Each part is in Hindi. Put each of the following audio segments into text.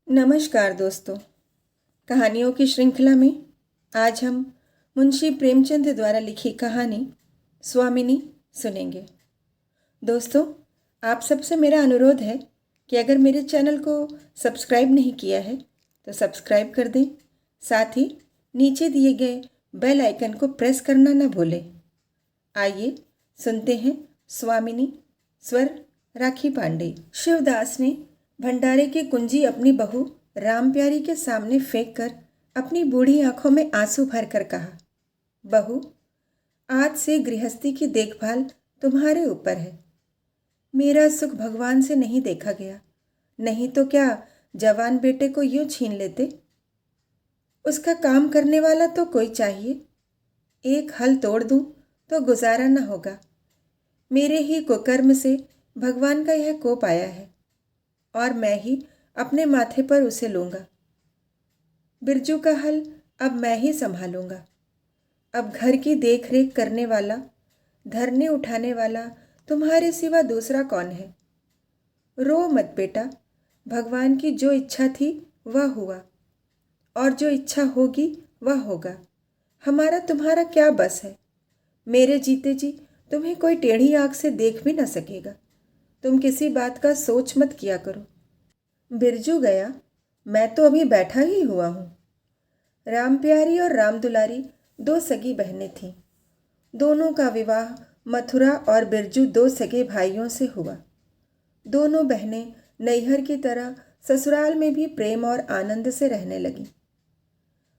नमस्कार दोस्तों। कहानियों की श्रृंखला में आज हम मुंशी प्रेमचंद द्वारा लिखी कहानी स्वामिनी सुनेंगे। दोस्तों, आप सबसे मेरा अनुरोध है कि अगर मेरे चैनल को सब्सक्राइब नहीं किया है तो सब्सक्राइब कर दें। साथ ही नीचे दिए गए बेल आइकन को प्रेस करना न भूलें। आइए सुनते हैं स्वामिनी। स्वर राखी पांडे। शिवदास ने भंडारे की कुंजी अपनी बहू रामप्यारी के सामने फेंक कर अपनी बूढ़ी आंखों में आंसू भरकर कहा, बहू, आज से गृहस्थी की देखभाल तुम्हारे ऊपर है। मेरा सुख भगवान से नहीं देखा गया, नहीं तो क्या जवान बेटे को यूं छीन लेते। उसका काम करने वाला तो कोई चाहिए। एक हल तोड़ दूं तो गुजारा न होगा। मेरे ही कुकर्म से भगवान का यह कोप आया है और मैं ही अपने माथे पर उसे लूँगा। बिरजू का हल अब मैं ही संभालूँगा। अब घर की देख रेख करने वाला, धरने उठाने वाला तुम्हारे सिवा दूसरा कौन है। रो मत बेटा, भगवान की जो इच्छा थी वह हुआ और जो इच्छा होगी वह होगा। हमारा तुम्हारा क्या बस है। मेरे जीते जी तुम्हें कोई टेढ़ी आँख से देख भी न सकेगा। तुम किसी बात का सोच मत किया करो। बिरजू गया, मैं तो अभी बैठा ही हुआ हूँ। रामप्यारी और रामदुलारी दो सगी बहनें थीं। दोनों का विवाह मथुरा और बिरजू दो सगे भाइयों से हुआ। दोनों बहनें नैहर की तरह ससुराल में भी प्रेम और आनंद से रहने लगीं।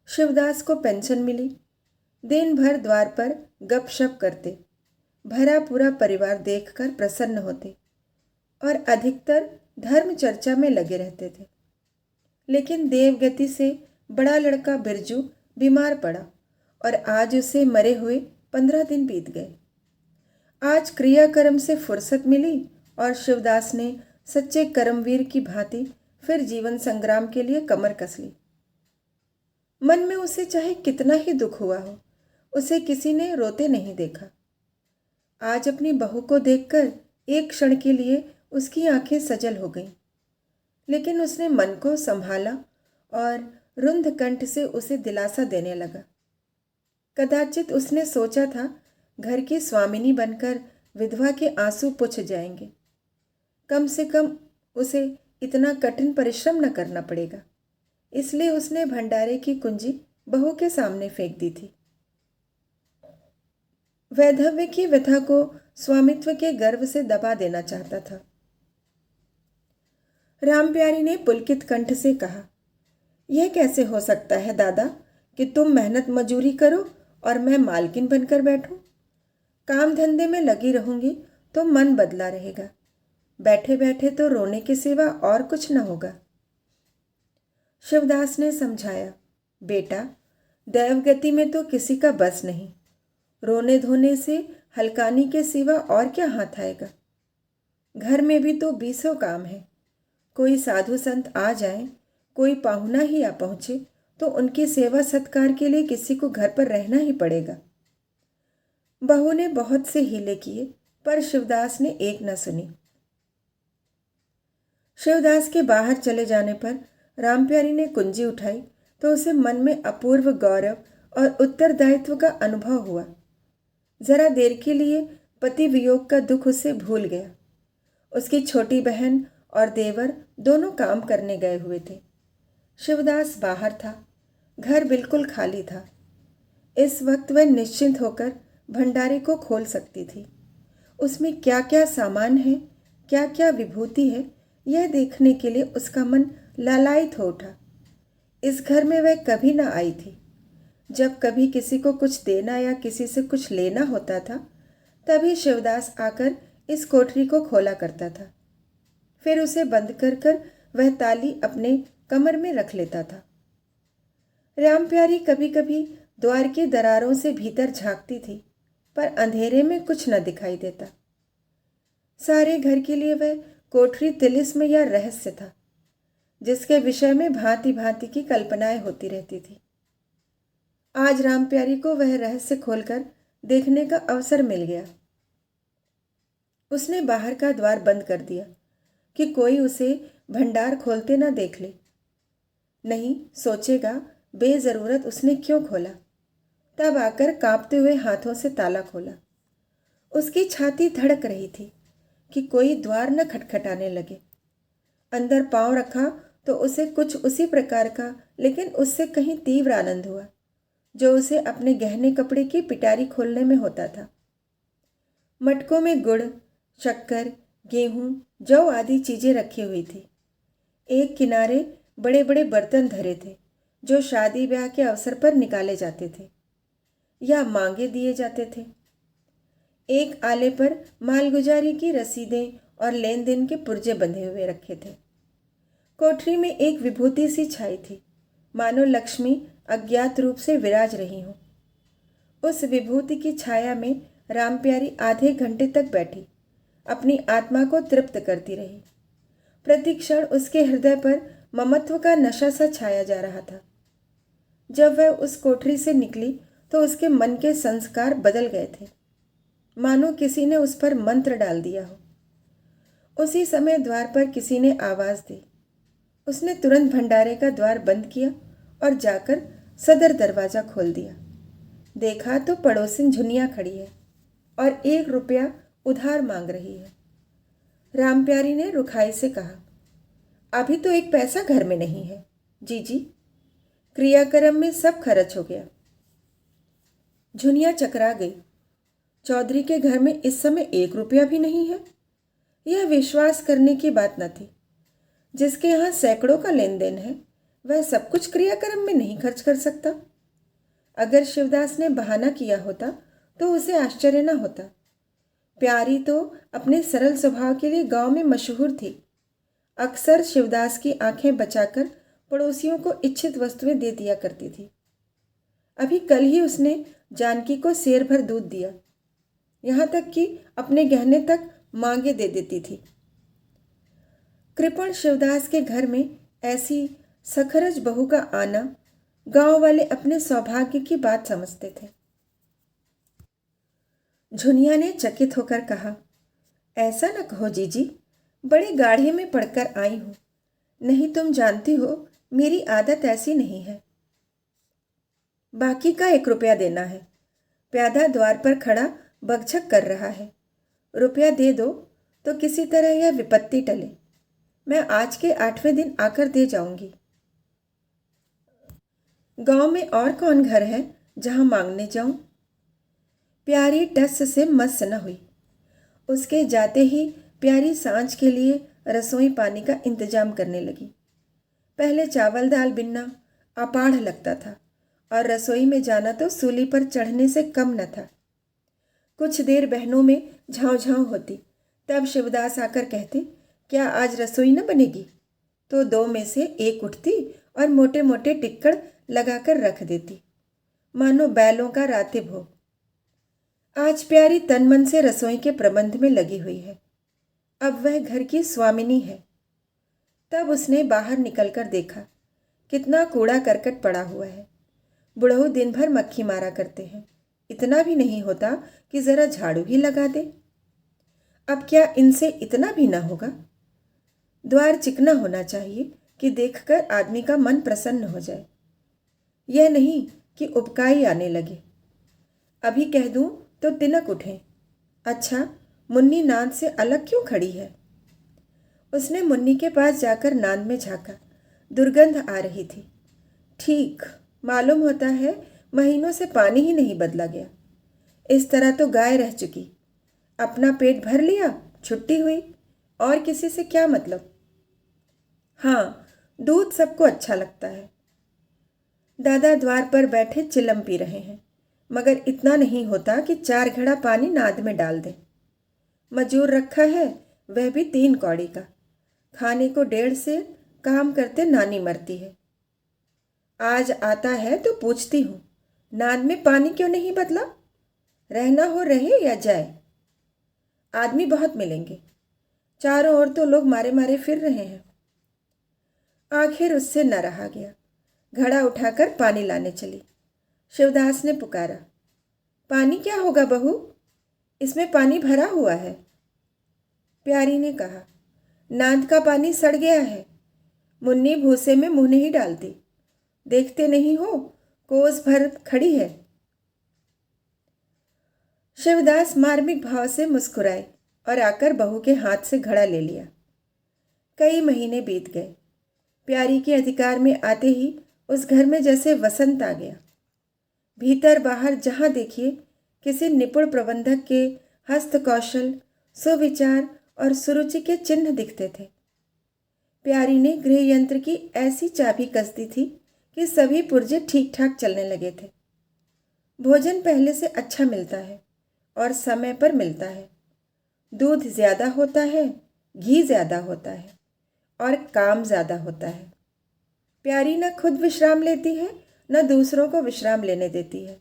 शिवदास को पेंशन मिली। दिन भर द्वार पर गपशप करते, भरा पूरा परिवार देखकर प्रसन्न होते और अधिकतर धर्म चर्चा में लगे रहते थे। लेकिन देवगति से बड़ा लड़का बिरजू बीमार पड़ा और आज उसे मरे हुए 15 दिन बीत गए। आज क्रियाकर्म से फुर्सत मिली और शिवदास ने सच्चे कर्मवीर की भांति फिर जीवन संग्राम के लिए कमर कस ली। मन में उसे चाहे कितना ही दुख हुआ हो, उसे किसी ने रोते नहीं देखा। आज अपनी बहू को देखकर एक क्षण के लिए उसकी आंखें सजल हो गईं, लेकिन उसने मन को संभाला और रुंध कंठ से उसे दिलासा देने लगा। कदाचित उसने सोचा था घर की स्वामिनी बनकर विधवा के आंसू पुछ जाएंगे। कम से कम उसे इतना कठिन परिश्रम न करना पड़ेगा, इसलिए उसने भंडारे की कुंजी बहू के सामने फेंक दी थी। वैधव्य की व्यथा को स्वामित्व के गर्व से दबा देना चाहता था। रामप्यारी ने पुलकित कंठ से कहा, यह कैसे हो सकता है दादा कि तुम मेहनत मजूरी करो और मैं मालकिन बनकर बैठूं। काम धंधे में लगी रहूंगी तो मन बदला रहेगा। बैठे बैठे तो रोने के सिवा और कुछ न होगा। शिवदास ने समझाया, बेटा, दैवगति में तो किसी का बस नहीं। रोने धोने से हलकानी के सिवा और क्या हाथ आएगा। घर में भी तो 20 काम है। कोई साधु संत आ जाए, कोई पाहुना ही आ पहुंचे तो उनकी सेवा सत्कार के लिए किसी को घर पर रहना ही पड़ेगा। बहू ने बहुत से हीले किए पर शिवदास ने एक न सुनी। शिवदास के बाहर चले जाने पर रामप्यारी ने कुंजी उठाई तो उसे मन में अपूर्व गौरव और उत्तरदायित्व का अनुभव हुआ। जरा देर के लिए पति वियोग का दुख उसे भूल गया। उसकी छोटी बहन और देवर दोनों काम करने गए हुए थे। शिवदास बाहर था। घर बिल्कुल खाली था। इस वक्त वह निश्चिंत होकर भंडारे को खोल सकती थी। उसमें क्या क्या सामान है, क्या क्या विभूति है, यह देखने के लिए उसका मन लालायित हो उठा। इस घर में वह कभी न आई थी। जब कभी किसी को कुछ देना या किसी से कुछ लेना होता था, तभी शिवदास आकर इस कोठरी को खोला करता था। फिर उसे बंद कर कर वह ताली अपने कमर में रख लेता था। रामप्यारी कभी कभी द्वार की दरारों से भीतर झांकती थी, पर अंधेरे में कुछ न दिखाई देता। सारे घर के लिए वह कोठरी तिलिस्म या रहस्य था, जिसके विषय में भांति भांति की कल्पनाएं होती रहती थी। आज रामप्यारी को वह रहस्य खोलकर देखने का अवसर मिल गया। उसने बाहर का द्वार बंद कर दिया कि कोई उसे भंडार खोलते न देख ले। नहीं सोचेगा बेज़रूरत उसने क्यों खोला। तब आकर कांपते हुए हाथों से ताला खोला। उसकी छाती धड़क रही थी कि कोई द्वार न खटखटाने लगे। अंदर पांव रखा तो उसे कुछ उसी प्रकार का लेकिन उससे कहीं तीव्र आनंद हुआ जो उसे अपने गहने कपड़े की पिटारी खोलने में होता था। मटकों में गुड़, शक्कर, गेहूं, जौ आदि चीजें रखी हुई थी। एक किनारे बड़े बड़े बर्तन धरे थे जो शादी ब्याह के अवसर पर निकाले जाते थे या मांगे दिए जाते थे। एक आले पर मालगुजारी की रसीदें और लेन देन के पुर्जे बंधे हुए रखे थे। कोठरी में एक विभूति सी छाई थी, मानो लक्ष्मी अज्ञात रूप से विराज रही हो। उस विभूति की छाया में रामप्यारी आधे घंटे तक बैठी अपनी आत्मा को तृप्त करती रही। प्रतिक्षण उसके हृदय पर ममत्व का नशा सा छाया जा रहा था। जब वह उस कोठरी से निकली तो उसके मन के संस्कार बदल गए थे, मानो किसी ने उस पर मंत्र डाल दिया हो। उसी समय द्वार पर किसी ने आवाज दी। उसने तुरंत भंडारे का द्वार बंद किया और जाकर सदर दरवाजा खोल दिया। देखा तो पड़ोसिन झुनिया खड़ी है और 1 रुपया उधार मांग रही है। रामप्यारी ने रुखाई से कहा, अभी तो 1 पैसा घर में नहीं है। जी जी, क्रियाक्रम में सब खर्च हो गया। झुनिया चकरा गई। चौधरी के घर में इस समय 1 रुपया भी नहीं है। यह विश्वास करने की बात न थी। जिसके यहाँ सैकड़ों का लेन देन है वह सब कुछ क्रियाक्रम में नहीं खर्च कर सकता। अगर शिवदास ने बहाना किया होता तो उसे आश्चर्य न होता। प्यारी तो अपने सरल स्वभाव के लिए गांव में मशहूर थी। अक्सर शिवदास की आंखें बचाकर पड़ोसियों को इच्छित वस्तुएं दे दिया करती थी। अभी कल ही उसने जानकी को सेर भर दूध दिया, यहाँ तक कि अपने गहने तक मांगे दे देती थी। कृपण शिवदास के घर में ऐसी सखरज बहू का आना गांव वाले अपने सौभाग्य की बात समझते थे। झुनिया ने चकित होकर कहा, ऐसा न कहो जीजी, बड़े गाढ़े में पड़कर आई हूं। नहीं तुम जानती हो मेरी आदत ऐसी नहीं है। बाकी का 1 रुपया देना है। प्यादा द्वार पर खड़ा बकझक कर रहा है। रुपया दे दो तो किसी तरह यह विपत्ति टले। मैं आज के 8वें दिन आकर दे जाऊंगी। गांव में और कौन घर है जहां मांगने जाऊं? प्यारी टस से मस न हुई। उसके जाते ही प्यारी सांझ के लिए रसोई पानी का इंतजाम करने लगी। पहले चावल दाल बिनना अपाढ़ लगता था और रसोई में जाना तो सूली पर चढ़ने से कम न था। कुछ देर बहनों में झाँव झाँव होती, तब शिवदास आकर कहते, क्या आज रसोई न बनेगी? तो 2 में से एक उठती और मोटे मोटे टिक्कड़ लगाकर रख देती, मानो बैलों का राते भोग। आज प्यारी तन मन से रसोई के प्रबंध में लगी हुई है। अब वह घर की स्वामिनी है। तब उसने बाहर निकलकर देखा, कितना कूड़ा करकट पड़ा हुआ है। बुढ़ऊ दिन भर मक्खी मारा करते हैं, इतना भी नहीं होता कि जरा झाड़ू ही लगा दे। अब क्या इनसे इतना भी ना होगा? द्वार चिकना होना चाहिए कि देखकर आदमी का मन प्रसन्न हो जाए, यह नहीं कि उबकाई आने लगे। अभी कह दूं तो तिनक उठे, अच्छा मुन्नी नांद से अलग क्यों खड़ी है? उसने मुन्नी के पास जाकर नांद में झांका। दुर्गंध आ रही थी। ठीक मालूम होता है महीनों से पानी ही नहीं बदला गया। इस तरह तो गाय रह चुकी। अपना पेट भर लिया, छुट्टी हुई, और किसी से क्या मतलब। हाँ, दूध सबको अच्छा लगता है। दादा द्वार पर बैठे चिलम पी रहे हैं, मगर इतना नहीं होता कि 4 घड़ा पानी नाद में डाल दें। मजूर रखा है, वह भी 3 कौड़ी का। खाने को 1.5 से, काम करते नानी मरती है। आज आता है तो पूछती हूँ, नाद में पानी क्यों नहीं बदला? रहना हो रहे या जाए। आदमी बहुत मिलेंगे, चारों ओर तो लोग मारे मारे फिर रहे हैं। आखिर उससे न रहा गया। घड़ा उठाकर पानी लाने चली। शिवदास ने पुकारा, पानी क्या होगा बहू, इसमें पानी भरा हुआ है। प्यारी ने कहा, नाद का पानी सड़ गया है, मुन्नी भूसे में मुंह नहीं डालती, देखते नहीं हो कोस भर खड़ी है। शिवदास मार्मिक भाव से मुस्कुराए और आकर बहू के हाथ से घड़ा ले लिया। कई महीने बीत गए। प्यारी के अधिकार में आते ही उस घर में जैसे वसंत आ गया। भीतर बाहर जहाँ देखिए किसी निपुण प्रबंधक के हस्त कौशल, सुविचार और सुरुचि के चिन्ह दिखते थे। प्यारी ने गृह यंत्र की ऐसी चाबी कस दी थी कि सभी पुर्जे ठीक ठाक चलने लगे थे। भोजन पहले से अच्छा मिलता है और समय पर मिलता है। दूध ज़्यादा होता है, घी ज़्यादा होता है और काम ज़्यादा होता है। प्यारी न खुद विश्राम लेती है, न दूसरों को विश्राम लेने देती है।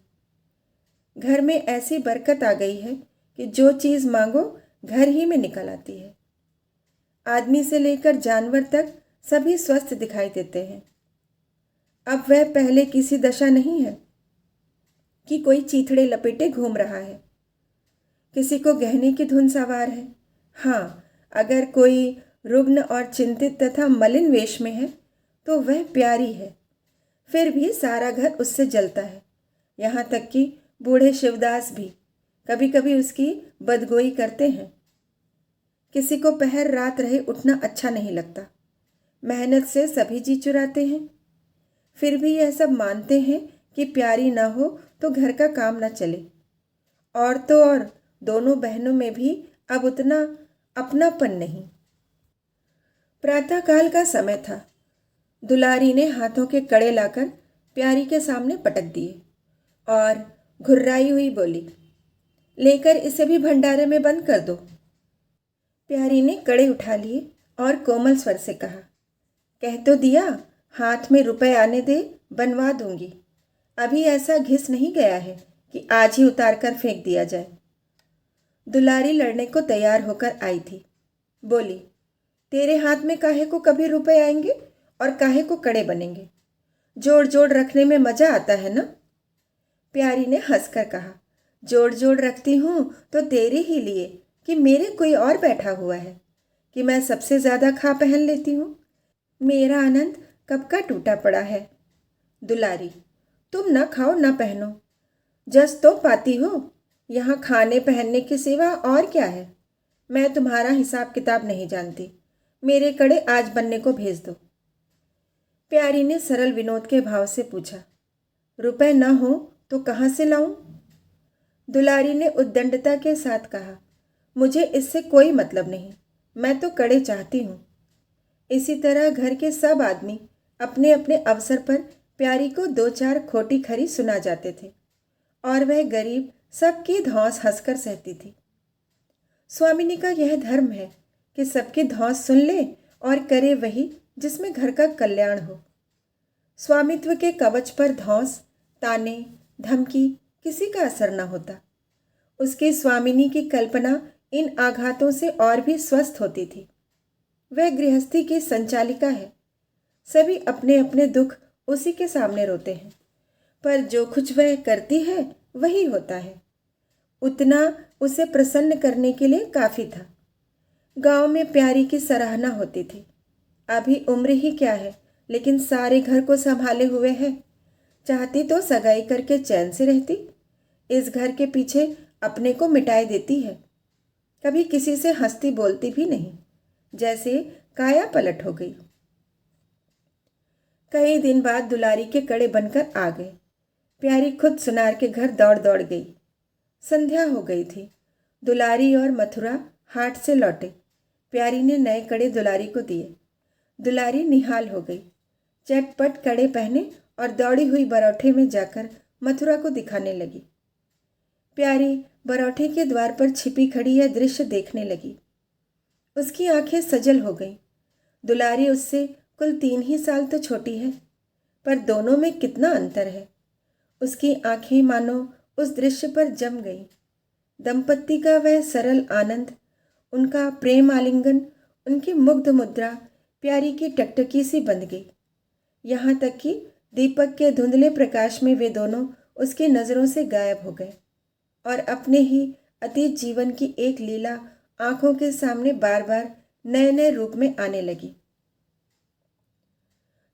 घर में ऐसी बरकत आ गई है कि जो चीज़ मांगो घर ही में निकल आती है। आदमी से लेकर जानवर तक सभी स्वस्थ दिखाई देते हैं। अब वह पहले किसी दशा नहीं है कि कोई चीथड़े लपेटे घूम रहा है, किसी को गहने की धुन सवार है। हाँ, अगर कोई रुग्ण और चिंतित तथा मलिन वेश में है तो वह प्यारी है। फिर भी सारा घर उससे जलता है। यहाँ तक कि बूढ़े शिवदास भी कभी कभी उसकी बदगोई करते हैं। किसी को पहर रात रहे उठना अच्छा नहीं लगता। मेहनत से सभी जी चुराते हैं। फिर भी यह सब मानते हैं कि प्यारी न हो तो घर का काम न चले। और तो और दोनों बहनों में भी अब उतना अपनापन नहीं। प्रातःकाल का समय था। दुलारी ने हाथों के कड़े लाकर प्यारी के सामने पटक दिए और घुर्राई हुई बोली, लेकर इसे भी भंडारे में बंद कर दो। प्यारी ने कड़े उठा लिए और कोमल स्वर से कहा, कह तो दिया, हाथ में रुपए आने दे, बनवा दूंगी। अभी ऐसा घिस नहीं गया है कि आज ही उतार कर फेंक दिया जाए। दुलारी लड़ने को तैयार होकर आई थी। बोली, तेरे हाथ में काहे को कभी रुपए आएंगे और काहे को कड़े बनेंगे? जोड़ जोड़ रखने में मजा आता है ना? प्यारी ने हंसकर कहा, जोड़ जोड़ रखती हूँ तो तेरे ही लिए कि मेरे कोई और बैठा हुआ है, कि मैं सबसे ज़्यादा खा पहन लेती हूँ। मेरा आनंद कब का टूटा पड़ा है। दुलारी, तुम न खाओ न पहनो, जस तो पाती हो। यहाँ खाने पहनने के सिवा और क्या है? मैं तुम्हारा हिसाब किताब नहीं जानती। मेरे कड़े आज बनने को भेज दो। प्यारी ने सरल विनोद के भाव से पूछा, रुपए न हो तो कहाँ से लाऊं? दुलारी ने उद्दंडता के साथ कहा, मुझे इससे कोई मतलब नहीं, मैं तो कड़े चाहती हूँ। इसी तरह घर के सब आदमी अपने अपने अवसर पर प्यारी को दो चार खोटी खरी सुना जाते थे और वह गरीब सबकी धौंस हंसकर सहती थी। स्वामिनी का यह धर्म है कि सबकी धौंस सुन ले और करे वही जिसमें घर का कल्याण हो। स्वामित्व के कवच पर धौंस, ताने, धमकी किसी का असर न होता। उसकी स्वामिनी की कल्पना इन आघातों से और भी स्वस्थ होती थी। वह गृहस्थी की संचालिका है। सभी अपने अपने दुख उसी के सामने रोते हैं, पर जो कुछ वह करती है वही होता है। उतना उसे प्रसन्न करने के लिए काफ़ी था। गांव में प्यारी की सराहना होती थी। अभी उम्र ही क्या है, लेकिन सारे घर को संभाले हुए है। चाहती तो सगाई करके चैन से रहती। इस घर के पीछे अपने को मिटाए देती है। कभी किसी से हंसती बोलती भी नहीं, जैसे काया पलट हो गई। कई दिन बाद दुलारी के कड़े बनकर आ गए। प्यारी खुद सुनार के घर दौड़ दौड़ गई। संध्या हो गई थी। दुलारी और मथुरा हाट से लौटे। प्यारी ने नए कड़े दुलारी को दिए। दुलारी निहाल हो गई। चटपट कड़े पहने और दौड़ी हुई बरौठे में जाकर मथुरा को दिखाने लगी। प्यारी बरौठे के द्वार पर छिपी खड़ी यह दृश्य देखने लगी। उसकी आंखें सजल हो गईं। दुलारी उससे कुल 3 ही साल तो छोटी है, पर दोनों में कितना अंतर है। उसकी आंखें मानो उस दृश्य पर जम गईं। दंपत्ति का वह सरल आनंद, उनका प्रेम आलिंगन, उनकी मुग्ध मुद्रा प्यारी की टकटकी सी बंध गई। यहाँ तक कि दीपक के धुंधले प्रकाश में वे दोनों उसकी नज़रों से गायब हो गए और अपने ही अतीत जीवन की एक लीला आंखों के सामने बार बार नए नए रूप में आने लगी।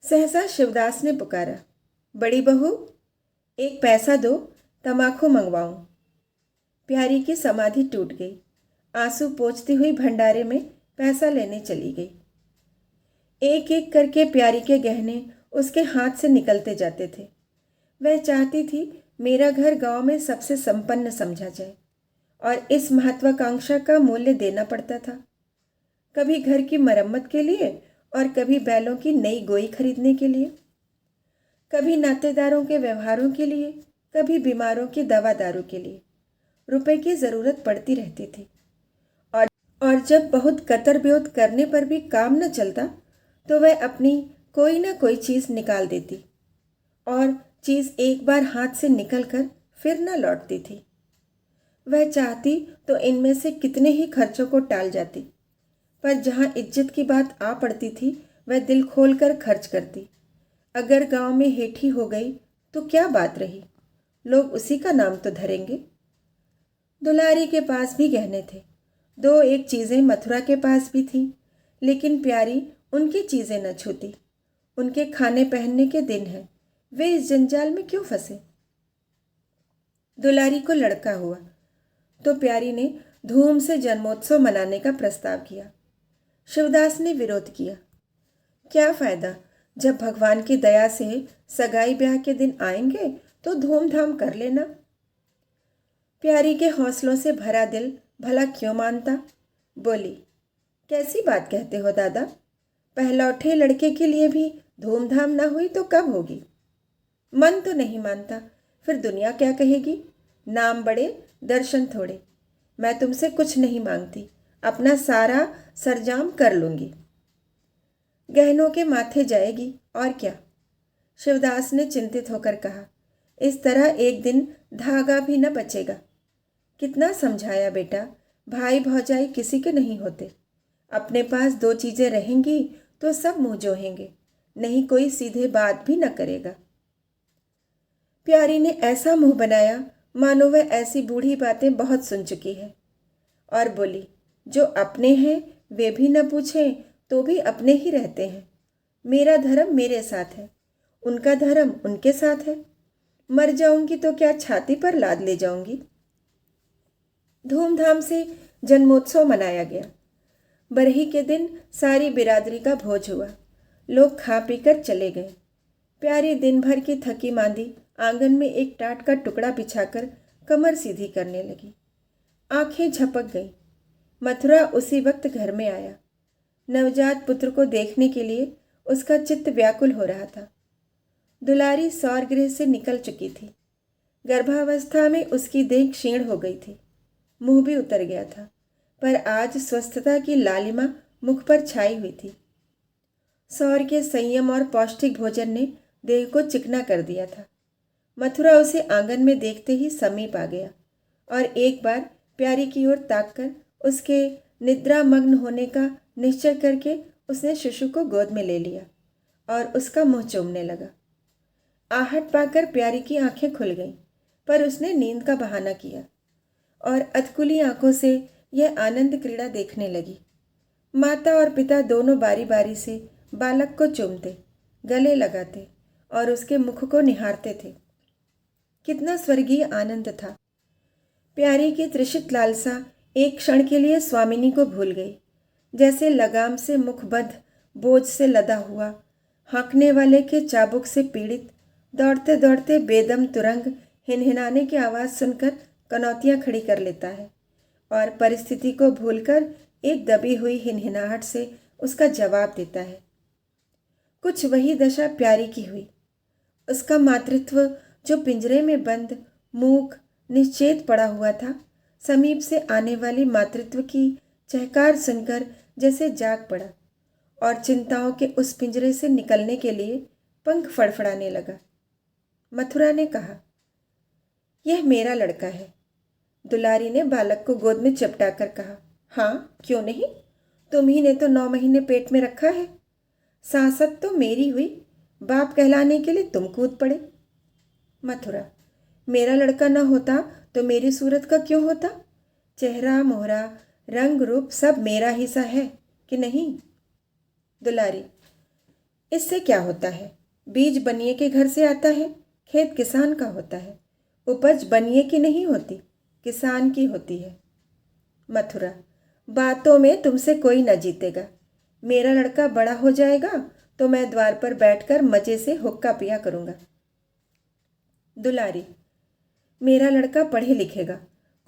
सहसा शिवदास ने पुकारा, बड़ी बहू, एक पैसा दो, तमाकू मंगवाऊं। प्यारी की समाधि टूट गई। आंसू पोंछती हुई भंडारे में पैसा लेने चली गई। एक एक करके प्यारी के गहने उसके हाथ से निकलते जाते थे। वह चाहती थी मेरा घर गांव में सबसे संपन्न समझा जाए, और इस महत्वाकांक्षा का मूल्य देना पड़ता था। कभी घर की मरम्मत के लिए और कभी बैलों की नई गोई खरीदने के लिए, कभी नातेदारों के व्यवहारों के लिए, कभी बीमारों की दवा दारू के लिए रुपए की ज़रूरत पड़ती रहती थी। और जब बहुत कतर ब्योत करने पर भी काम न चलता तो वह अपनी कोई ना कोई चीज़ निकाल देती, और चीज़ एक बार हाथ से निकलकर फिर न लौटती थी। वह चाहती तो इनमें से कितने ही खर्चों को टाल जाती, पर जहाँ इज्जत की बात आ पड़ती थी वह दिल खोलकर खर्च करती। अगर गांव में हेठी हो गई तो क्या बात रही, लोग उसी का नाम तो धरेंगे। दुलारी के पास भी गहने थे, दो एक चीज़ें मथुरा के पास भी थीं, लेकिन प्यारी उनकी चीज़ें न छूती। उनके खाने पहनने के दिन हैं, वे इस जंजाल में क्यों फंसे। दुलारी को लड़का हुआ तो प्यारी ने धूम से जन्मोत्सव मनाने का प्रस्ताव किया। शिवदास ने विरोध किया। क्या फ़ायदा, जब भगवान की दया से सगाई ब्याह के दिन आएंगे तो धूमधाम कर लेना। प्यारी के हौसलों से भरा दिल भला क्यों मानता। बोली, कैसी बात कहते हो दादा, पहलौठे लड़के के लिए भी धूमधाम ना हुई तो कब होगी। मन तो नहीं मानता, फिर दुनिया क्या कहेगी। नाम बड़े दर्शन थोड़े। मैं तुमसे कुछ नहीं मांगती, अपना सारा सरंजाम कर लूँगी। गहनों के माथे जाएगी और क्या। शिवदास ने चिंतित होकर कहा, इस तरह एक दिन धागा भी न बचेगा। कितना समझाया बेटा, भाई भौजाई किसी के नहीं होते। अपने पास दो चीज़ें रहेंगी तो सब मुँह जोहेंगे, नहीं कोई सीधे बात भी न करेगा। प्यारी ने ऐसा मुंह बनाया मानो वह ऐसी बूढ़ी बातें बहुत सुन चुकी है, और बोली, जो अपने हैं वे भी न पूछें तो भी अपने ही रहते हैं। मेरा धर्म मेरे साथ है, उनका धर्म उनके साथ है। मर जाऊंगी तो क्या छाती पर लाद ले जाऊंगी। धूमधाम से जन्मोत्सव मनाया गया। बरही के दिन सारी बिरादरी का भोज हुआ। लोग खा पीकर चले गए। प्यारी दिन भर की थकी मांदी आंगन में एक टाट का टुकड़ा बिछाकर कमर सीधी करने लगी। आंखें झपक गईं। मथुरा उसी वक्त घर में आया। नवजात पुत्र को देखने के लिए उसका चित्त व्याकुल हो रहा था। दुलारी सौरगृह से निकल चुकी थी। गर्भावस्था में उसकी देह क्षीण हो गई थी, मुंह भी उतर गया था, पर आज स्वस्थता की लालिमा मुख पर छाई हुई थी। सौर के संयम और पौष्टिक भोजन ने देह को चिकना कर दिया था। मथुरा उसे आंगन में देखते ही समीप आ गया और एक बार प्यारी की ओर ताककर उसके निद्रा मग्न होने का निश्चय करके उसने शिशु को गोद में ले लिया और उसका मुंह चूमने लगा। आहट पाकर प्यारी की आंखें खुल गईं, पर उसने नींद का बहाना किया और अधकुली आंखों से यह आनंद क्रीड़ा देखने लगी। माता और पिता दोनों बारी बारी से बालक को चूमते, गले लगाते और उसके मुख को निहारते थे। कितना स्वर्गीय आनंद था। प्यारी की तृषित लालसा एक क्षण के लिए स्वामिनी को भूल गई। जैसे लगाम से मुखबद्ध, बोझ से लदा हुआ, हाँकने वाले के चाबुक से पीड़ित, दौड़ते दौड़ते बेदम तुरंग हिनहिनाने की आवाज़ सुनकर कनौतियाँ खड़ी कर लेता है और परिस्थिति को भूलकर एक दबी हुई हिनहिनाहट से उसका जवाब देता है। कुछ वही दशा प्यारी की हुई। उसका मातृत्व जो पिंजरे में बंद, मूक, निश्चेत पड़ा हुआ था, समीप से आने वाली मातृत्व की चहकार सुनकर जैसे जाग पड़ा और चिंताओं के उस पिंजरे से निकलने के लिए पंख फड़फड़ाने लगा। मथुरा ने कहा, यह मेरा लड़का है। दुलारी ने बालक को गोद में चपटाकर कहा, हाँ क्यों नहीं, तुम ही ने तो 9 महीने पेट में रखा है। सांसत तो मेरी हुई, बाप कहलाने के लिए तुम कूद पड़े। मथुरा, मेरा लड़का न होता तो मेरी सूरत का क्यों होता। चेहरा मोहरा रंग रूप सब मेरा हिस्सा है कि नहीं। दुलारी, इससे क्या होता है? बीज बनिए के घर से आता है, खेत किसान का होता है। उपज बनिए की नहीं होती, किसान की होती है। मथुरा, बातों में तुमसे कोई न जीतेगा। मेरा लड़का बड़ा हो जाएगा तो मैं द्वार पर बैठकर मजे से हुक्का पिया करूंगा। दुलारी, मेरा लड़का पढ़े लिखेगा,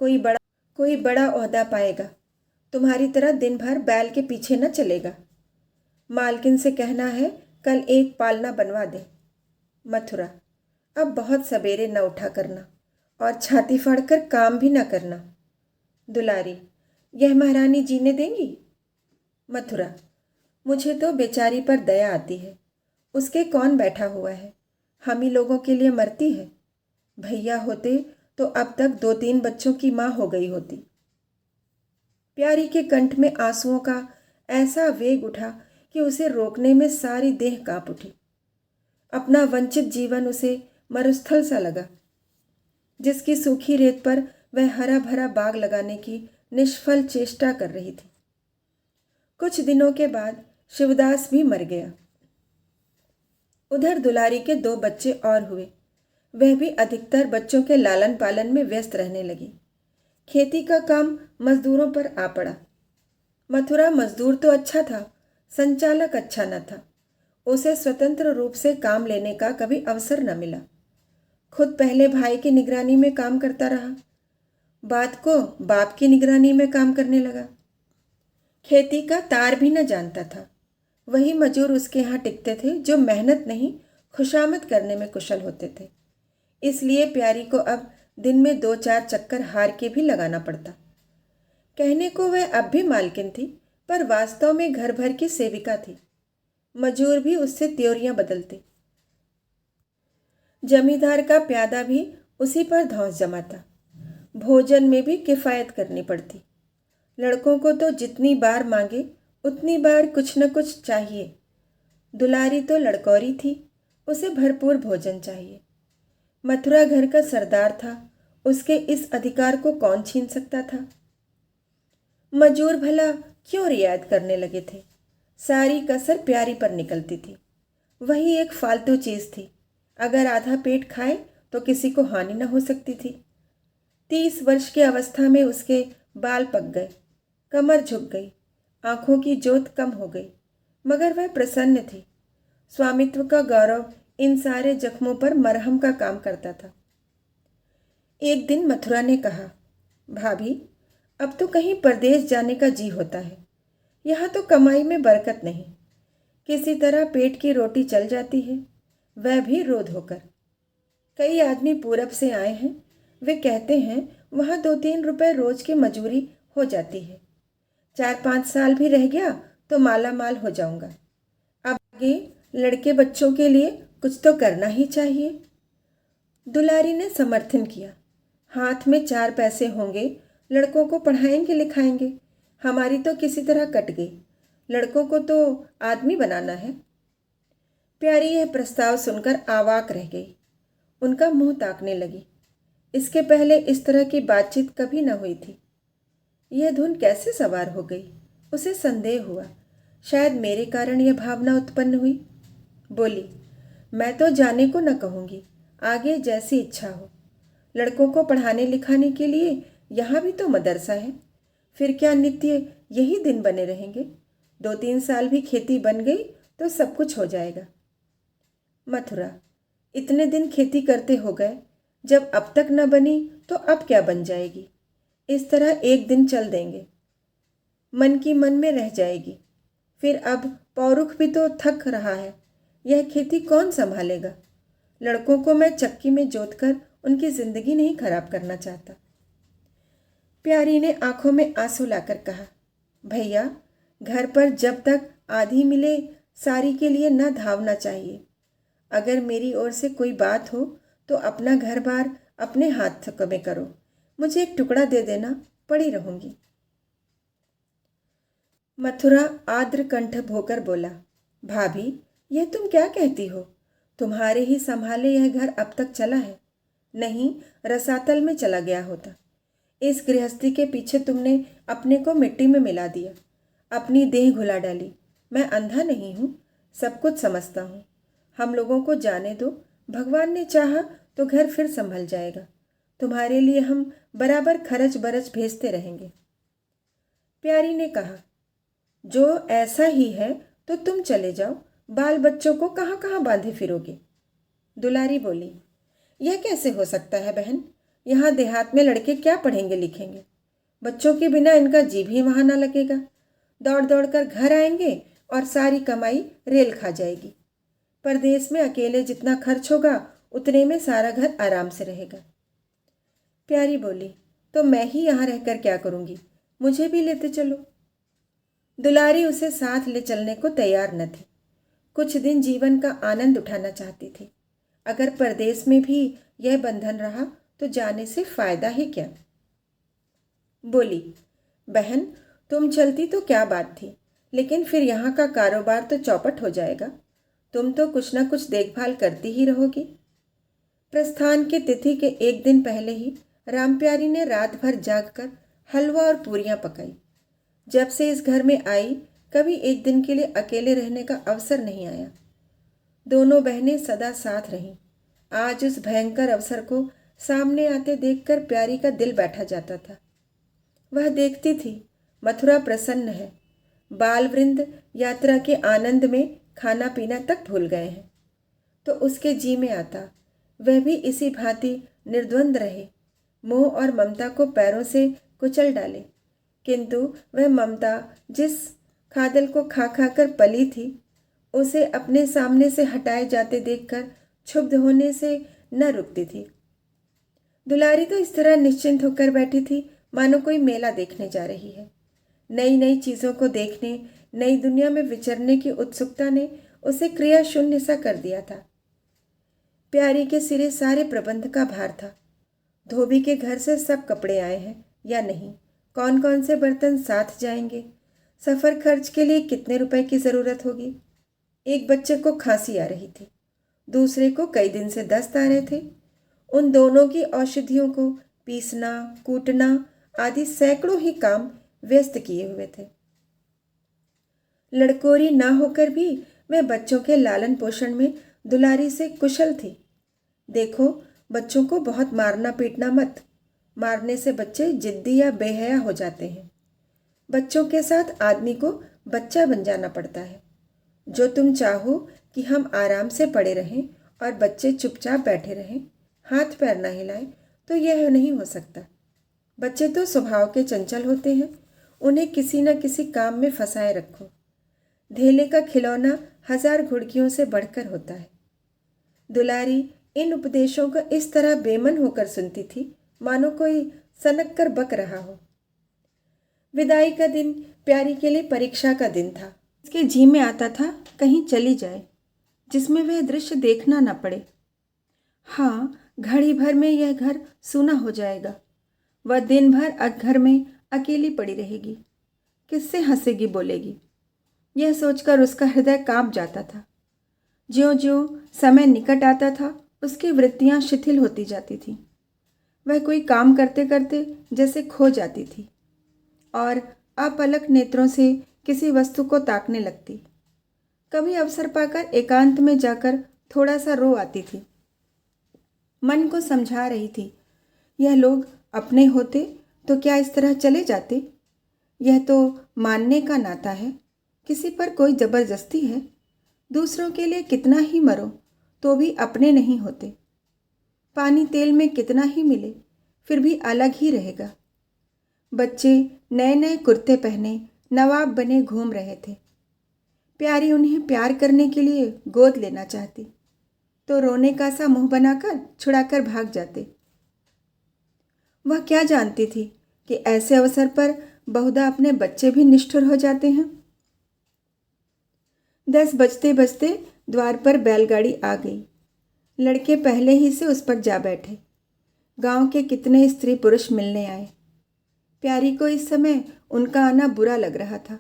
कोई बड़ा ओहदा पाएगा। तुम्हारी तरह दिन भर बैल के पीछे न चलेगा। मालकिन से कहना है कल एक पालना बनवा दे। मथुरा, अब बहुत सवेरे न उठा करना और छाती फाड़कर काम भी न करना। दुलारी, यह महारानी जीने देंगी? मथुरा, मुझे तो बेचारी पर दया आती है। उसके कौन बैठा हुआ है, हम ही लोगों के लिए मरती है। भैया होते तो अब तक 2-3 बच्चों की माँ हो गई होती। प्यारी के कंठ में आंसुओं का ऐसा वेग उठा कि उसे रोकने में सारी देह कांप उठी। अपना वंचित जीवन उसे मरुस्थल सा लगा, जिसकी सूखी रेत पर वह हरा भरा बाग लगाने की निष्फल चेष्टा कर रही थी। कुछ दिनों के बाद शिवदास भी मर गया। उधर दुलारी के 2 बच्चे और हुए। वह भी अधिकतर बच्चों के लालन पालन में व्यस्त रहने लगी। खेती का काम मजदूरों पर आ पड़ा। मथुरा मजदूर तो अच्छा था, संचालक अच्छा न था। उसे स्वतंत्र रूप से काम लेने का कभी अवसर न मिला। खुद पहले भाई की निगरानी में काम करता रहा, बाद को बाप की निगरानी में काम करने लगा। खेती का तार भी न जानता था। वही मजूर उसके यहाँ टिकते थे जो मेहनत नहीं खुशामद करने में कुशल होते थे। इसलिए प्यारी को अब दिन में 2-4 चक्कर हार के भी लगाना पड़ता। कहने को वह अब भी मालकिन थी, पर वास्तव में घर भर की सेविका थी। मजूर भी उससे त्योरियां बदलते। जमींदार का प्यादा भी उसी पर धौंस जमाता। भोजन में भी किफ़ायत करनी पड़ती। लड़कों को तो जितनी बार मांगे उतनी बार कुछ न कुछ चाहिए। दुलारी तो लड़कौरी थी, उसे भरपूर भोजन चाहिए। मथुरा घर का सरदार था, उसके इस अधिकार को कौन छीन सकता था? मजूर भला क्यों रियायत करने लगे थे? सारी कसर प्यारी पर निकलती थी। वही एक फालतू चीज़ थी। अगर आधा पेट खाए तो किसी को हानि न हो सकती थी। 30 वर्ष की अवस्था में उसके बाल पक गए, कमर झुक गई, आंखों की जोत कम हो गई, मगर वह प्रसन्न थी। स्वामित्व का गौरव इन सारे जख्मों पर मरहम का काम करता था। एक दिन मथुरा ने कहा, भाभी, अब तो कहीं परदेश जाने का जी होता है। यहाँ तो कमाई में बरकत नहीं, किसी तरह पेट की रोटी चल जाती है, वह भी रोध होकर। कई आदमी पूरब से आए हैं, वे कहते हैं वहाँ 2-3 रुपए रोज की मजूरी हो जाती है। 4-5 साल भी रह गया तो माला माल हो जाऊंगा। अब आगे लड़के बच्चों के लिए कुछ तो करना ही चाहिए। दुलारी ने समर्थन किया। हाथ में 4 पैसे होंगे, लड़कों को पढ़ाएंगे लिखाएंगे। हमारी तो किसी तरह कट गई, लड़कों को तो आदमी बनाना है। प्यारी यह प्रस्ताव सुनकर आवाक रह गई। उनका मुंह ताकने लगी। इसके पहले इस तरह की बातचीत कभी न हुई थी। यह धुन कैसे सवार हो गई? उसे संदेह हुआ, शायद मेरे कारण यह भावना उत्पन्न हुई। बोली, मैं तो जाने को न कहूँगी, आगे जैसी इच्छा हो। लड़कों को पढ़ाने लिखाने के लिए यहाँ भी तो मदरसा है। फिर क्या नित्य यही दिन बने रहेंगे? 2-3 साल भी खेती बन गई तो सब कुछ हो जाएगा। मथुरा, इतने दिन खेती करते हो गए, जब अब तक न बनी तो अब क्या बन जाएगी? इस तरह एक दिन चल देंगे, मन की मन में रह जाएगी। फिर अब पौरुख भी तो थक रहा है, यह खेती कौन संभालेगा? लड़कों को मैं चक्की में जोतकर उनकी जिंदगी नहीं खराब करना चाहता। प्यारी ने आंखों में आंसू लाकर कहा, भैया, घर पर जब तक आधी मिले सारी के लिए न धावना चाहिए। अगर मेरी ओर से कोई बात हो तो अपना घर बार अपने हाथ में करो। मुझे एक टुकड़ा दे देना, पड़ी रहूंगी। मथुरा आर्द्र कंठ भोकर बोला, भाभी, यह तुम क्या कहती हो? तुम्हारे ही संभाले यह घर अब तक चला है, नहीं रसातल में चला गया होता। इस गृहस्थी के पीछे तुमने अपने को मिट्टी में मिला दिया, अपनी देह घुला डाली। मैं अंधा नहीं हूँ, सब कुछ समझता हूँ। हम लोगों को जाने दो, भगवान ने चाहा तो घर फिर संभल जाएगा। तुम्हारे लिए हम बराबर खर्च बरच भेजते रहेंगे। प्यारी ने कहा, जो ऐसा ही है तो तुम चले जाओ, बाल बच्चों को कहाँ कहाँ बांधे फिरोगे। दुलारी बोली, यह कैसे हो सकता है बहन? यहाँ देहात में लड़के क्या पढ़ेंगे लिखेंगे? बच्चों के बिना इनका जी भी वहाँ ना लगेगा। दौड़ दौड़ कर घर आएंगे और सारी कमाई रेल खा जाएगी। परदेश में अकेले जितना खर्च होगा उतने में सारा घर आराम से रहेगा। प्यारी बोली, तो मैं ही यहाँ रहकर क्या करूँगी? मुझे भी लेते चलो। दुलारी उसे साथ ले चलने को तैयार न थी। कुछ दिन जीवन का आनंद उठाना चाहती थी। अगर परदेश में भी यह बंधन रहा तो जाने से फायदा ही क्या। बोली, बहन तुम चलती तो क्या बात थी, लेकिन फिर यहाँ का कारोबार तो चौपट हो जाएगा। तुम तो कुछ न कुछ देखभाल करती ही रहोगी। प्रस्थान की तिथि के एक दिन पहले ही रामप्यारी ने रात भर जागकर हलवा और पूरियां पकाई। जब से इस घर में आई कभी एक दिन के लिए अकेले रहने का अवसर नहीं आया। दोनों बहनें सदा साथ रहीं। आज उस भयंकर अवसर को सामने आते देखकर प्यारी का दिल बैठा जाता था। वह देखती थी मथुरा प्रसन्न है, बाल वृंद यात्रा के आनंद में खाना पीना तक भूल गए हैं, तो उसके जी में आता वह भी इसी भांति निर्द्वंद रहे, मोह और ममता को पैरों से कुचल डाले। किंतु वह ममता जिस खादल को खा खा कर पली थी, उसे अपने सामने से हटाए जाते देखकर क्षुब्ध होने से न रुकती थी। दुलारी तो इस तरह निश्चिंत होकर बैठी थी मानो कोई मेला देखने जा रही है। नई नई चीज़ों को देखने, नई दुनिया में विचरने की उत्सुकता ने उसे क्रिया शून्य सा कर दिया था। प्यारी के सिरे सारे प्रबंध का भार था। धोबी के घर से सब कपड़े आए हैं या नहीं, कौन कौन से बर्तन साथ जाएंगे, सफ़र खर्च के लिए कितने रुपए की ज़रूरत होगी। एक बच्चे को खांसी आ रही थी, दूसरे को कई दिन से दस्त आ रहे थे। उन दोनों की औषधियों को पीसना, कूटना आदि सैकड़ों ही काम व्यस्त किए हुए थे। लड़कोरी ना होकर भी वह बच्चों के लालन पोषण में दुलारी से कुशल थी। देखो, बच्चों को बहुत मारना पीटना मत, मारने से बच्चे जिद्दी या बेहया हो जाते हैं। बच्चों के साथ आदमी को बच्चा बन जाना पड़ता है। जो तुम चाहो कि हम आराम से पड़े रहें और बच्चे चुपचाप बैठे रहें, हाथ पैर ना हिलाएं, तो यह नहीं हो सकता। बच्चे तो स्वभाव के चंचल होते हैं, उन्हें किसी न किसी काम में फंसाए रखो। धेले का खिलौना 1000 घुड़कियों से बढ़कर होता है। दुलारी इन उपदेशों को इस तरह बेमन होकर सुनती थी मानो कोई सनक कर बक रहा हो। विदाई का दिन प्यारी के लिए परीक्षा का दिन था। उसके जी में आता था कहीं चली जाए जिसमें वह दृश्य देखना न पड़े। हाँ, घड़ी भर में यह घर सूना हो जाएगा। वह दिन भर घर में अकेली पड़ी रहेगी, किससे हंसेगी बोलेगी, यह सोचकर उसका हृदय कांप जाता था। ज्यों ज्यों समय निकट आता था उसकी वृत्तियां शिथिल होती जाती थीं। वह कोई काम करते करते जैसे खो जाती थी और अपलक नेत्रों से किसी वस्तु को ताकने लगती। कभी अवसर पाकर एकांत में जाकर थोड़ा सा रो आती थी। मन को समझा रही थी, यह लोग अपने होते तो क्या इस तरह चले जाते? यह तो मानने का नाता है, किसी पर कोई जबरदस्ती है। दूसरों के लिए कितना ही मरो तो भी अपने नहीं होते। पानी तेल में कितना ही मिले फिर भी अलग ही रहेगा। बच्चे नए नए कुर्ते पहने नवाब बने घूम रहे थे। प्यारी उन्हें प्यार करने के लिए गोद लेना चाहती तो रोने का सा मुंह बनाकर छुड़ाकर भाग जाते। वह क्या जानती थी कि ऐसे अवसर पर बहुधा अपने बच्चे भी निष्ठुर हो जाते हैं। 10 बजते बजते द्वार पर बैलगाड़ी आ गई। लड़के पहले ही से उस पर जा बैठे। गांव के कितने स्त्री पुरुष मिलने आए। प्यारी को इस समय उनका आना बुरा लग रहा था।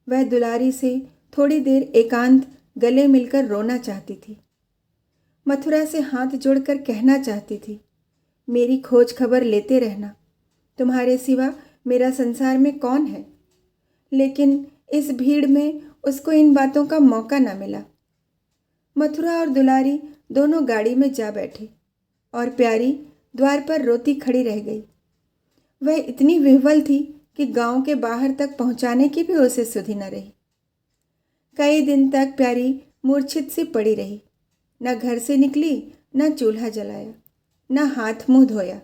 वह दुलारी से थोड़ी देर एकांत गले मिलकर रोना चाहती थी। मथुरा से हाथ जोड़कर कहना चाहती थी, मेरी खोज खबर लेते रहना, तुम्हारे सिवा मेरा संसार में कौन है। लेकिन इस भीड़ में उसको इन बातों का मौका न मिला। मथुरा और दुलारी दोनों गाड़ी में जा बैठे और प्यारी द्वार पर रोती खड़ी रह गई। वह इतनी विह्वल थी कि गांव के बाहर तक पहुंचाने की भी उसे सुधि न रही। कई दिन तक प्यारी मूर्छित सी पड़ी रही। न घर से निकली, न चूल्हा जलाया, न हाथ मुंह धोया।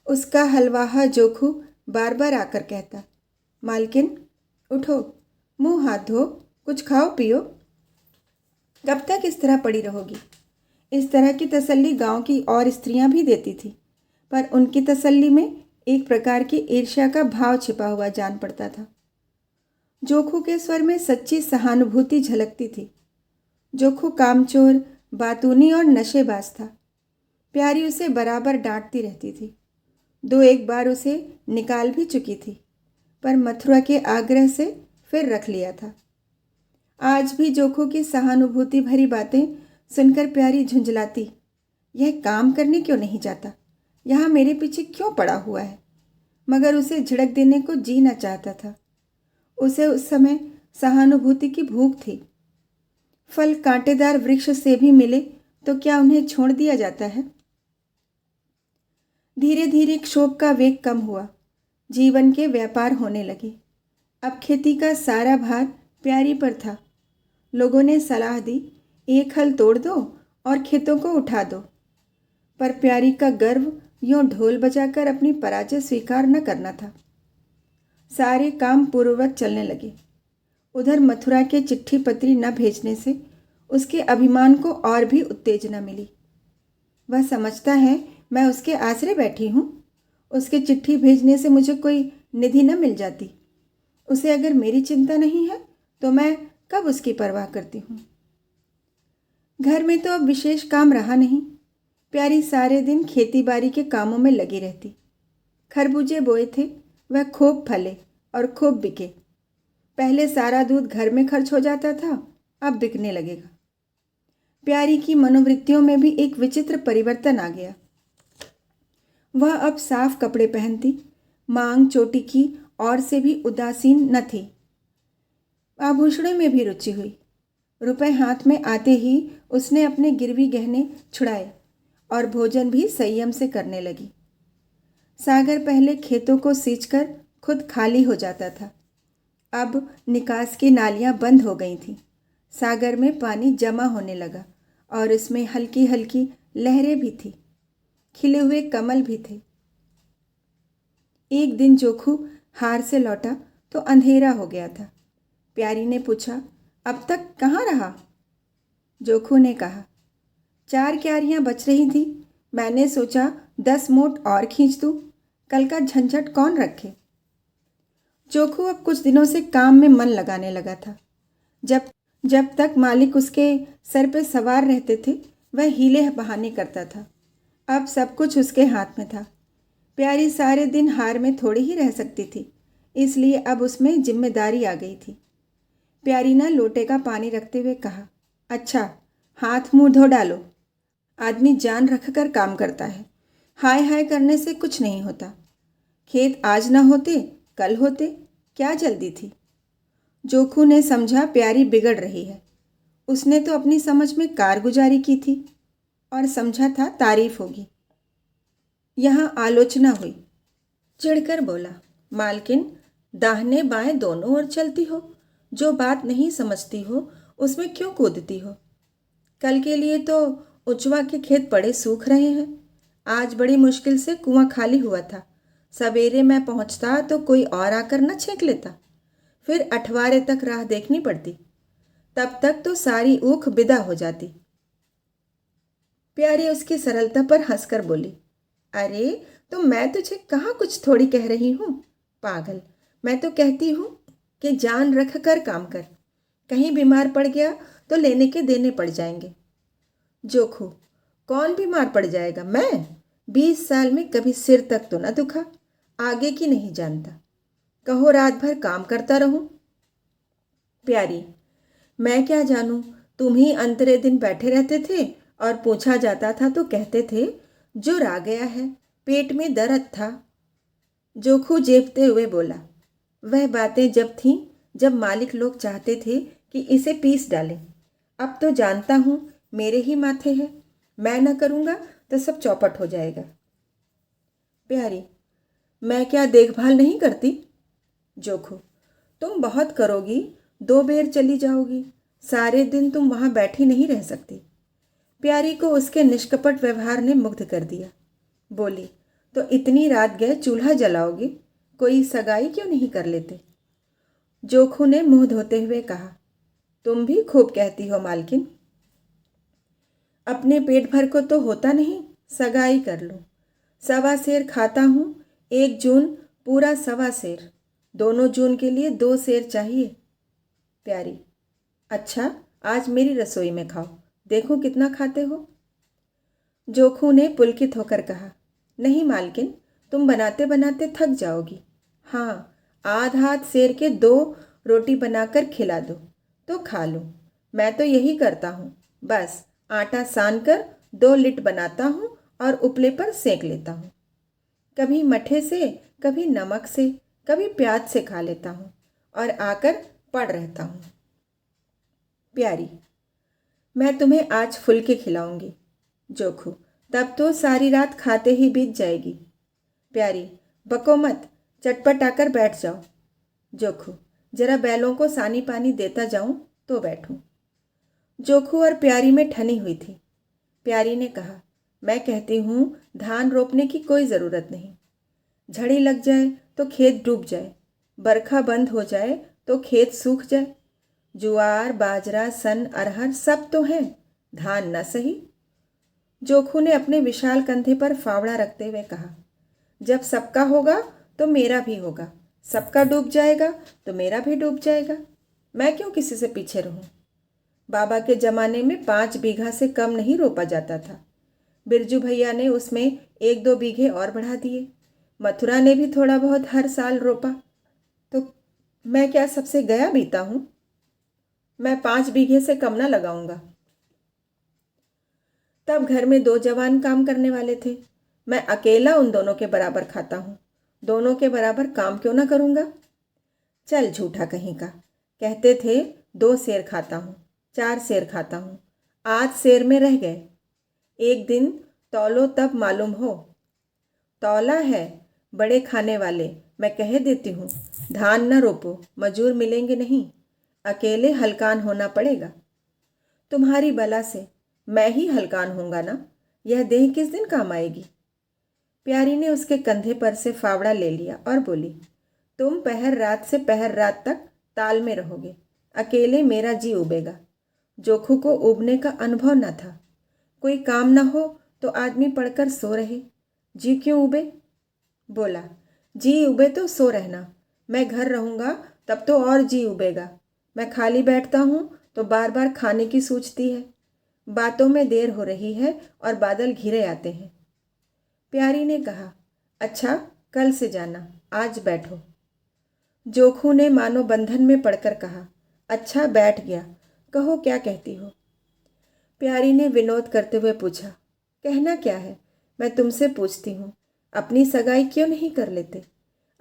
उसका हलवाहा जोखू बार बार आकर कहता, मालकिन उठो, मुंह हाथ धो, कुछ खाओ पियो। कब तक इस तरह पड़ी रहोगी? इस तरह की तसल्ली गांव की और स्त्रियां भी देती थी, पर उनकी तसल्ली में एक प्रकार की ईर्ष्या का भाव छिपा हुआ जान पड़ता था। जोखू के स्वर में सच्ची सहानुभूति झलकती थी। जोखू कामचोर, बातूनी और नशेबाज था। प्यारी उसे बराबर डांटती रहती थी। दो एक बार उसे निकाल भी चुकी थी, पर मथुरा के आग्रह से फिर रख लिया था। आज भी जोखू की सहानुभूति भरी बातें सुनकर प्यारी झुंझलाती, यह काम करने क्यों नहीं जाता? यहाँ मेरे पीछे क्यों पड़ा हुआ है? मगर उसे झिड़क देने को जी न चाहता था। उसे उस समय सहानुभूति की भूख थी। फल कांटेदार वृक्ष से भी मिले तो क्या उन्हें छोड़ दिया जाता है? धीरे धीरे क्षोभ का वेग कम हुआ। जीवन के व्यापार होने लगे। अब खेती का सारा भार प्यारी पर था। लोगों ने सलाह दी, एक हल तोड़ दो और खेतों को उठा दो, पर प्यारी का गर्व यूं ढोल बजाकर अपनी पराजय स्वीकार न करना था। सारे काम पूर्ववत चलने लगे। उधर मथुरा के चिट्ठी पत्री न भेजने से उसके अभिमान को और भी उत्तेजना मिली। वह समझता है मैं उसके आसरे बैठी हूँ। उसके चिट्ठी भेजने से मुझे कोई निधि न मिल जाती। उसे अगर मेरी चिंता नहीं है तो मैं कब उसकी परवाह करती हूँ। घर में तो अब विशेष काम रहा नहीं। प्यारी सारे दिन खेती बाड़ी के कामों में लगी रहती। खरबूजे बोए थे, वह खूब फले और खूब बिके। पहले सारा दूध घर में खर्च हो जाता था, अब बिकने लगेगा। प्यारी की मनोवृत्तियों में भी एक विचित्र परिवर्तन आ गया। वह अब साफ कपड़े पहनती, मांग चोटी की और से भी उदासीन न थी। आभूषणों में भी रुचि हुई। रुपए हाथ में आते ही उसने अपने गिरवी गहने छुड़ाए और भोजन भी संयम से करने लगी। सागर पहले खेतों को सींचकर खुद खाली हो जाता था। अब निकास की नालियां बंद हो गई थीं। सागर में पानी जमा होने लगा और उसमें हल्की हल्की लहरें भी थीं। खिले हुए कमल भी थे। एक दिन जोखू हार से लौटा तो अंधेरा हो गया था। प्यारी ने पूछा, अब तक कहाँ रहा? जोखू ने कहा, 4 क्यारियां बच रही थी, मैंने सोचा 10 मोट और खींच दूं, कल का झंझट कौन रखे। जोखू अब कुछ दिनों से काम में मन लगाने लगा था। जब जब तक मालिक उसके सर पे सवार रहते थे वह हीले बहाने करता था। अब सब कुछ उसके हाथ में था। प्यारी सारे दिन हार में थोड़ी ही रह सकती थी, इसलिए अब उसमें जिम्मेदारी आ गई थी। प्यारी ने लोटे का पानी रखते हुए कहा, अच्छा हाथ मुंह धो डालो। आदमी जान रख कर काम करता है, हाय हाय करने से कुछ नहीं होता। खेत आज ना होते कल होते, क्या जल्दी थी। जोखू ने समझा प्यारी बिगड़ रही है। उसने तो अपनी समझ में कारगुजारी की थी और समझा था तारीफ होगी। यहाँ आलोचना हुई। चिढ़कर बोला, मालकिन दाहिने बाएं दोनों ओर चलती हो, जो बात नहीं समझती हो उसमें क्यों कूदती हो। कल के लिए तो उचवा के खेत पड़े सूख रहे हैं। आज बड़ी मुश्किल से कुआं खाली हुआ था। सवेरे मैं पहुंचता तो कोई और आकर न छेक लेता, फिर अठवारे तक राह देखनी पड़ती, तब तक तो सारी ऊख बिदा हो जाती। प्यारी उसकी सरलता पर हंसकर बोली, अरे तो मैं तुझे कहाँ कुछ थोड़ी कह रही हूँ पागल। मैं तो कहती हूँ कि जान रख कर काम कर, कहीं बीमार पड़ गया तो लेने के देने पड़ जाएंगे। जोखू, कौन बीमार पड़ जाएगा? मैं 20 साल में कभी सिर तक तो न दुखा, आगे की नहीं जानता। कहो रात भर काम करता रहूं। प्यारी, मैं क्या जानूं, तुम ही अंतरे दिन बैठे रहते थे और पूछा जाता था तो कहते थे जुर आ गया है, पेट में दर्द था। जोखू जेबते हुए बोला, वह बातें जब थीं जब मालिक लोग चाहते थे कि इसे पीस डालें। अब तो जानता हूँ मेरे ही माथे है, मैं न करूँगा तो सब चौपट हो जाएगा। प्यारी, मैं क्या देखभाल नहीं करती? जोखू, तुम बहुत करोगी, 2 बेर चली जाओगी, सारे दिन तुम वहाँ बैठी नहीं रह सकती। प्यारी को उसके निष्कपट व्यवहार ने मुग्ध कर दिया। बोली, तो इतनी रात गए चूल्हा जलाओगे, कोई सगाई क्यों नहीं कर लेते? जोखू ने मुंह धोते हुए कहा, तुम भी खूब कहती हो मालकिन। अपने पेट भर को तो होता नहीं, सगाई कर लो। 1.25 सेर खाता हूँ, 1 जून पूरा 1.25 सेर, दोनों जून के लिए 2 सेर चाहिए। प्यारी, अच्छा आज मेरी रसोई में खाओ, देखो कितना खाते हो। जोखू ने पुलकित होकर कहा, नहीं मालकिन, तुम बनाते बनाते थक जाओगी। हाँ, आध सेर के 2 रोटी बनाकर खिला दो तो खा लो। मैं तो यही करता हूँ, बस आटा सान कर 2 लिट बनाता हूँ और उपले पर सेक लेता हूँ। कभी मठे से, कभी नमक से, कभी प्याज से खा लेता हूँ और आकर पड़ रहता हूँ। प्यारी, मैं तुम्हें आज फुलके खिलाऊंगी। जोखू, तब तो सारी रात खाते ही बीत जाएगी। प्यारी, बको मत, चटपट आकर बैठ जाओ। जोखू, जरा बैलों को सानी पानी देता जाऊं तो बैठूं। जोखू और प्यारी में ठनी हुई थी। प्यारी ने कहा, मैं कहती हूँ धान रोपने की कोई ज़रूरत नहीं। झड़ी लग जाए तो खेत डूब जाए, बरखा बंद हो जाए तो खेत सूख जाए। जुआर, बाजरा, सन, अरहर सब तो हैं, धान न सही। जोखू ने अपने विशाल कंधे पर फावड़ा रखते हुए कहा, जब सबका होगा तो मेरा भी होगा, सबका डूब जाएगा तो मेरा भी डूब जाएगा। मैं क्यों किसी से पीछे रहूं? बाबा के ज़माने में 5 बीघा से कम नहीं रोपा जाता था। बिरजू भैया ने उसमें 1-2 बीघे और बढ़ा दिए। मथुरा ने भी थोड़ा बहुत हर साल रोपा। तो मैं क्या सबसे गया बीता हूँ? मैं 5 बीघे से कम ना लगाऊंगा। तब घर में 2 जवान काम करने वाले थे, मैं अकेला उन दोनों के बराबर खाता हूँ, दोनों के बराबर काम क्यों ना करूँगा? चल झूठा कहीं का, कहते थे 2 सेर खाता हूँ, 4 सेर खाता हूँ, आज सेर में रह गए। एक दिन तौलो तब मालूम हो। तौला है, बड़े खाने वाले, मैं कह देती हूँ, धान न रोपो, मजूर मिलेंगे नहीं, अकेले हलकान होना पड़ेगा। तुम्हारी बला से मैं ही हलकान होऊंगा ना, यह देह किस दिन काम आएगी? प्यारी ने उसके कंधे पर से फावड़ा ले लिया और बोली, तुम पहर रात से पहर रात तक ताल में रहोगे, अकेले मेरा जी उबेगा। जोखू को उबने का अनुभव न था। कोई काम न हो तो आदमी पड़कर सो रहे, जी क्यों उबे? बोला, जी उबे तो सो रहना, मैं घर रहूँगा तब तो और जी उबेगा। मैं खाली बैठता हूँ तो बार बार खाने की सूझती है, बातों में देर हो रही है और बादल घिरे आते हैं। प्यारी ने कहा, अच्छा कल से जाना, आज बैठो। जोखू ने मानो बंधन में पड़कर कहा, अच्छा बैठ गया, कहो क्या कहती हो? प्यारी ने विनोद करते हुए पूछा, कहना क्या है, मैं तुमसे पूछती हूँ, अपनी सगाई क्यों नहीं कर लेते?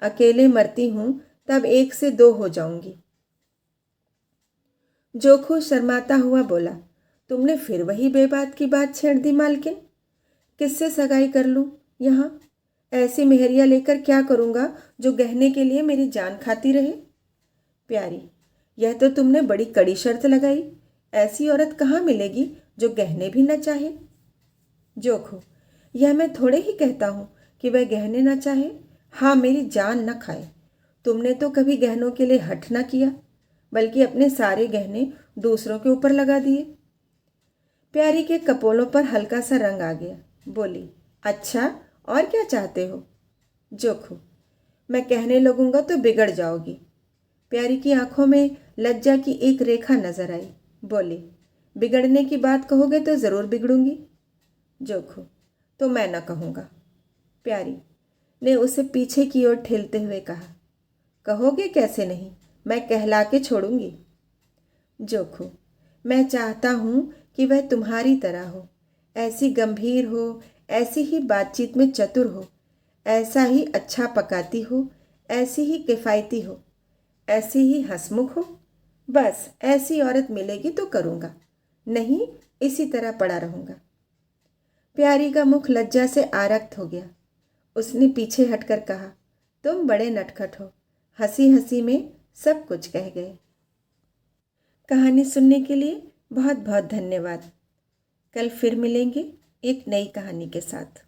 अकेले मरती हूँ तब 1 से 2 हो जाऊंगी। जोखू शर्माता हुआ बोला, तुमने फिर वही बेबात की बात छेड़ दी मालकिन। किससे सगाई कर लूँ यहाँ? ऐसी मेहरिया लेकर क्या करूँगा जो गहने के लिए मेरी जान खाती रहे? प्यारी, यह तो तुमने बड़ी कड़ी शर्त लगाई, ऐसी औरत कहाँ मिलेगी जो गहने भी न चाहे? जोखू, यह मैं थोड़े ही कहता हूँ कि वह गहने न चाहे, हाँ मेरी जान न खाए। तुमने तो कभी गहनों के लिए हठ न किया, बल्कि अपने सारे गहने दूसरों के ऊपर लगा दिए। प्यारी के कपोलों पर हल्का सा रंग आ गया। बोली, अच्छा और क्या चाहते हो? जोखू, मैं कहने लगूंगा तो बिगड़ जाओगी। प्यारी की आंखों में लज्जा की एक रेखा नजर आई। बोली, बिगड़ने की बात कहोगे तो ज़रूर बिगड़ूंगी। जोखू, तो मैं न कहूँगा। प्यारी ने उसे पीछे की ओर ठेलते हुए कहा, कहोगे कैसे नहीं, मैं कहला के छोड़ूंगी। जोखू, मैं चाहता हूँ कि वह तुम्हारी तरह हो, ऐसी गंभीर हो, ऐसी ही बातचीत में चतुर हो, ऐसा ही अच्छा पकाती हो, ऐसी ही किफ़ायती हो, ऐसी ही हंसमुख हो। बस ऐसी औरत मिलेगी तो करूँगा, नहीं इसी तरह पड़ा रहूँगा। प्यारी का मुख लज्जा से आरक्त हो गया। उसने पीछे हटकर कहा, तुम बड़े नटखट हो। हंसी हंसी में सब कुछ कह गए। कहानी सुनने के लिए बहुत बहुत धन्यवाद। कल फिर मिलेंगे एक नई कहानी के साथ।